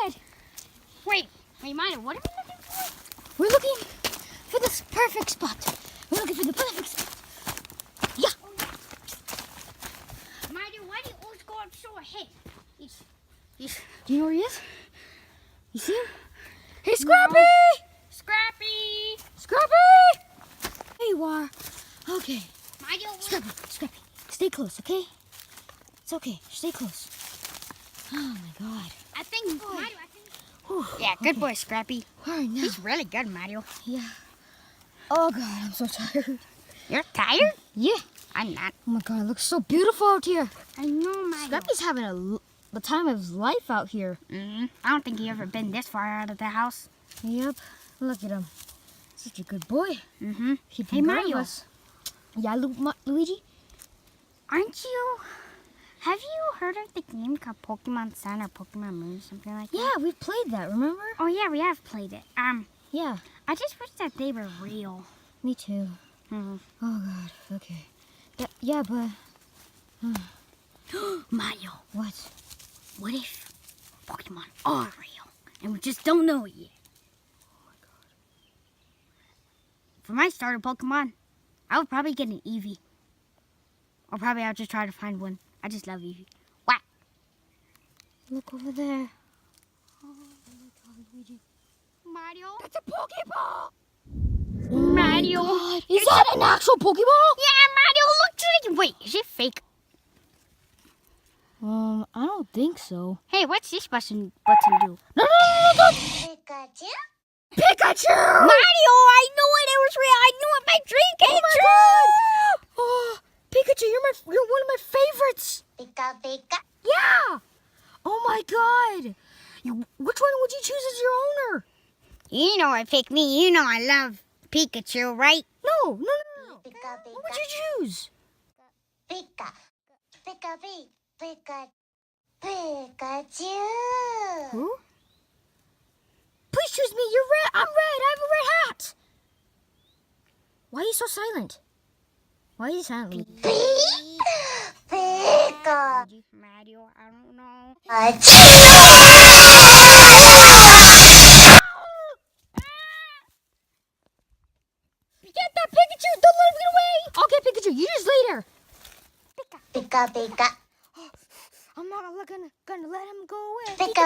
ahead. Wait, Mario, what are we looking for? We're looking for this perfect spot. We're looking for the perfect spot. Yeah. Mario, why do you always go up so ahead? Do you know where he is? You see him? Hey, Scrappy! No. Scrappy! Scrappy! There you are. Okay. Mario, Scrappy, stay close, okay? It's okay. Stay close. Oh my God. I think, Mario, Whew, yeah, good okay. boy, Scrappy. All right, now. He's really good, Mario. Yeah. Oh God, I'm so tired. You're tired? Yeah. I'm not. Oh my God, it looks so beautiful out here. I know, Mario. Scrappy's having the time of his life out here. I don't think he's ever been this far out of the house. Yep. Look at him. Such a good boy. Mm-hmm. Keeping Hey, good of Mario. us. Yeah, Luigi? Have you heard of the game called Pokemon Sun or Pokemon Moon, something like that? Yeah, we've played that, remember? Oh, yeah, we have played it. Yeah, I just wish that they were real. me too. Mm-hmm. Oh God, okay. Yeah, but... Mario, What? what if Pokemon are real and we just don't know it yet? Oh my God. For my starter Pokemon, I would probably get an Eevee. Or probably I'll just try to find one. I just love Eevee. What? Look over there. Oh my God, Luigi. Mario? That's a Pokeball! Mario. Oh is that an actual Pokeball? Yeah, Mario, look. Wait, is it fake? I don't think so. Hey, what's this button do? No! Pikachu? Pikachu! Mario, I knew it was real. I knew it. My dream came Oh my God! Oh, Pikachu, you're one of my favorites. Pika, Pika. Yeah. Oh my God. Which one would you choose as your owner? You know I pick me. You know I love Pikachu, right? No. Pika, What would you choose? Pika. Pika, Pika. Pikachu. Who? Please choose me. You're red. I'm red. I have a red hat. Why are you so silent? Why are you silent? Pika. Mario, I don't know. Get that Pikachu. Don't let him get away. I'll get Pikachu. You just later. Pika, Pika. I'm not gonna let him go away. Pika,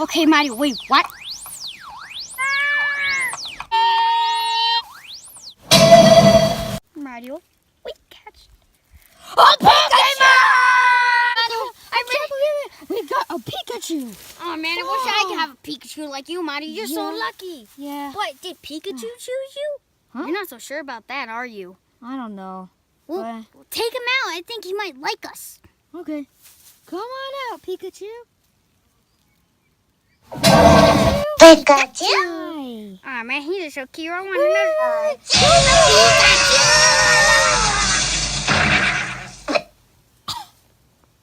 Okay, Mario, wait, what? Mario, we catch. Oh, Pokemon! I can't believe it. We got a Pikachu. Oh man, I wish I could have a Pikachu like you, Mario. You're so Yeah. lucky. Yeah. What, did Pikachu choose you? Huh? You're not so sure about that, are you? I don't know. Well, take him out. I think he might like us. Okay. Come on out, Pikachu. Pikachu? Hi. Aw, man, he's just so cute. I want another.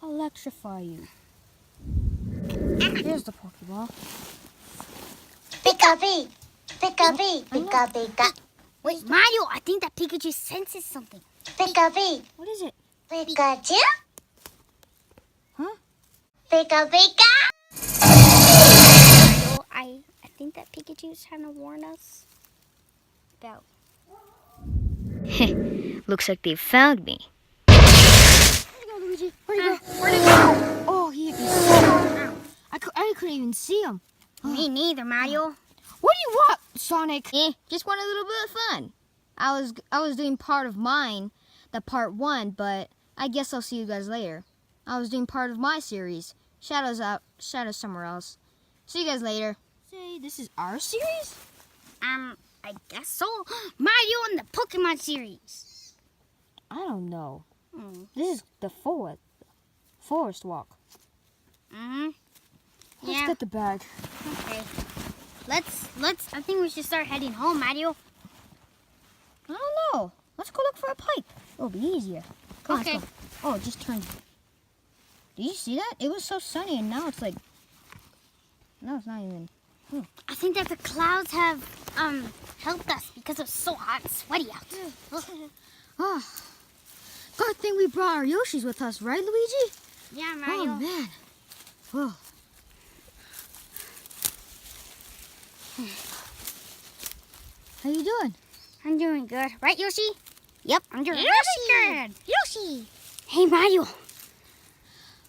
Electrify you. Here's the Pokeball. Pika, Pika, Pika, Pika, Wait, Mario, I think that Pikachu senses something. Pika, What is it? Pikachu, Huh? Pika, Pika. Mario, I think that Pikachu's trying to warn us about. Looks like they found me. Where'd you go, Luigi? Where'd you go? Where'd it go? Oh, he is so... I couldn't even see him. Me neither, Mario. What do you want, Sonic? Just want a little bit of fun. I was doing part of mine, the part 1, but I guess I'll see you guys later. I was doing part of my series. Shadows somewhere else. See you guys later. Say, this is our series? I guess so. Mario and the Pokemon series. I don't know. This is the forest walk. Let's Yeah. get the bag. Okay. Let's. I think we should start heading home, Mario. I don't know. Let's go look for a pipe. It'll be easier. Come on, Okay. let's go. Oh, it just turned. Did you see that? It was so sunny, and now it's like. Now it's not even. I think that the clouds have helped us because it's so hot and sweaty out. Oh, good thing we brought our Yoshis with us, right, Luigi? Yeah, Mario. Oh man. Whoa. How you doing? I'm doing good. Right, Yoshi? Yep, I'm doing Yoshi! really good. Yoshi! Hey, Mario.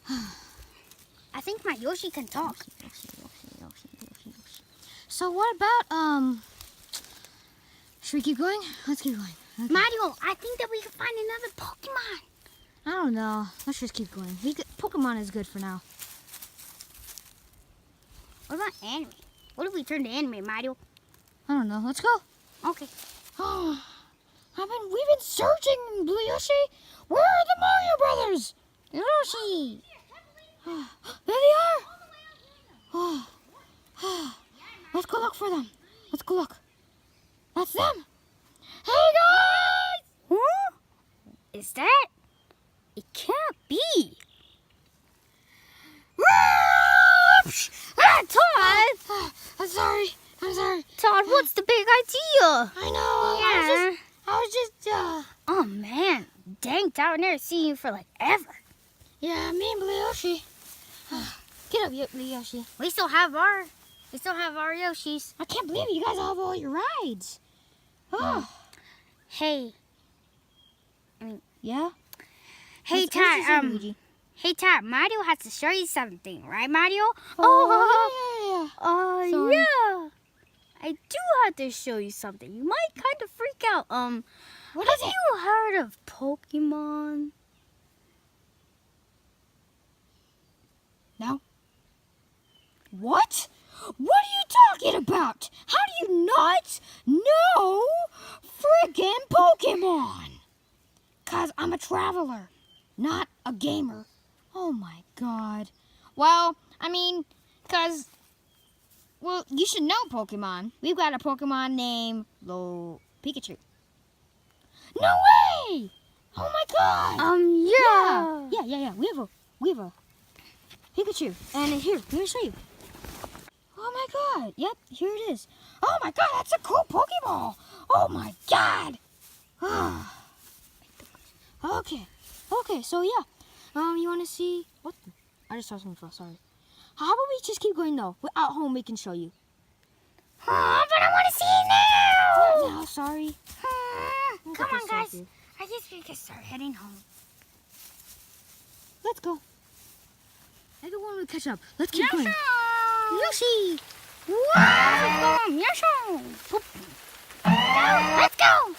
I think my Yoshi can talk. Yoshi. So what about, should we keep going? Let's keep going. Okay. Mario, I think that we can find another Pokemon. I don't know. Let's just keep going. Pokemon is good for now. What about anime? What if we turn to anime, Mario? I don't know. Let's go. Okay. We've been searching, Blue Yoshi. Where are the Mario Brothers? Yoshi. There they are. Let's go look for them. Let's go look. That's them. Hey guys! Huh? Is that? It can't be. Todd! I'm sorry. Todd, what's the big idea? I know. Yeah. I was just. Oh, man. Dang, Todd, I've never seen you for like ever. Yeah, me and Blue Yoshi. Get up, Blue Yoshi. We still have our Yoshis. I can't believe you guys have all your rides. Oh. Hey. Yeah? Hey, What's your Todd, Luigi? Hey, Todd, Mario has to show you something, right, Mario? Oh, yeah. Sorry. Yeah. I do have to show you something. You might kind of freak out. What Have is it? you heard of Pokemon? No. What? What are you talking about? How do you not know friggin' Pokemon? 'Cause I'm a traveler, not a gamer. Oh my god. Well, you should know Pokemon. We've got a Pokemon named Pikachu. No way! Oh my god! Yeah. We have a Pikachu. And here, let me show you. Oh my god. Yep, here it is. Oh my god, that's a cool Pokeball. Oh my god. Okay, so yeah. You want to see what? I just saw something first. Sorry. How about we just keep going though? At home we can show you. But I want to see it now. Not now, sorry. Come on, guys. I guess we can start heading home. Let's go. Everyone will catch up. Let's keep going. Yoshi! Wow! Yoshi! Let's go!